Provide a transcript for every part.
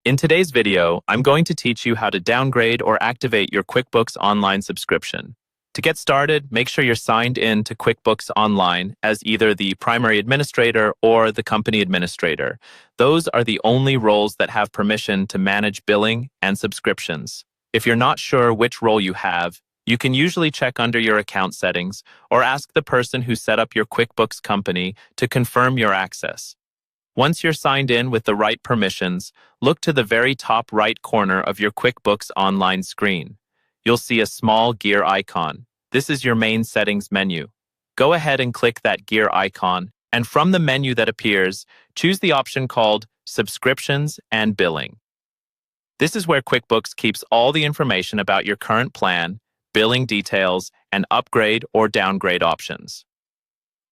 In today's video, I'm going to teach you how to downgrade or activate your QuickBooks Online subscription. To get started, make sure you're signed in to QuickBooks Online as either the primary administrator or the company administrator. Those are the only roles that have permission to manage billing and subscriptions. If you're not sure which role you have, you can usually check under your account settings or ask the person who set up your QuickBooks company to confirm your access. Once you're signed in with the right permissions, look to the very top right corner of your QuickBooks Online screen. You'll see a small gear icon. This is your main settings menu. Go ahead and click that gear icon, and from the menu that appears, choose the option called Subscriptions and Billing. This is where QuickBooks keeps all the information about your current plan, billing details, and upgrade or downgrade options.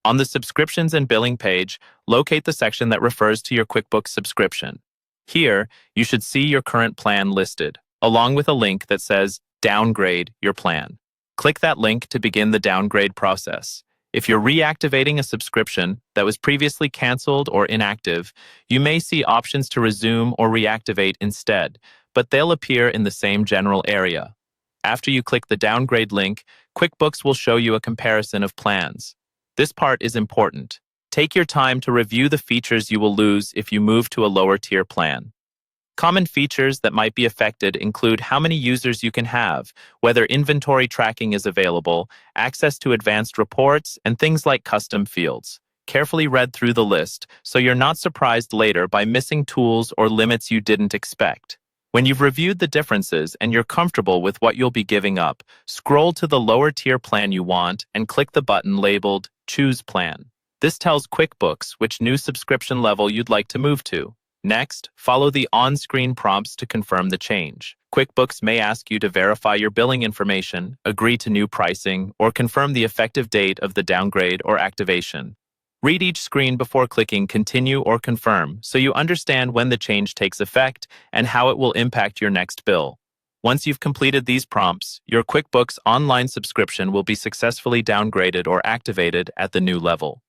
On the Subscriptions and Billing page, locate the section that refers to your QuickBooks subscription. Here, you should see your current plan listed, along with a link that says Downgrade your plan. Click that link to begin the downgrade process. If you're reactivating a subscription that was previously canceled or inactive, you may see options to resume or reactivate instead, but they'll appear in the same general area. After you click the downgrade link, QuickBooks will show you a comparison of plans. This part is important. Take your time to review the features you will lose if you move to a lower tier plan. Common features that might be affected include how many users you can have, whether inventory tracking is available, access to advanced reports, and things like custom fields. Carefully read through the list so you're not surprised later by missing tools or limits you didn't expect. When you've reviewed the differences and you're comfortable with what you'll be giving up, scroll to the lower tier plan you want and click the button labeled Choose Plan. This tells QuickBooks which new subscription level you'd like to move to. Next, follow the on-screen prompts to confirm the change. QuickBooks may ask you to verify your billing information, agree to new pricing, or confirm the effective date of the downgrade or activation. Read each screen before clicking Continue or Confirm so you understand when the change takes effect and how it will impact your next bill. Once you've completed these prompts, your QuickBooks Online subscription will be successfully downgraded or activated at the new level.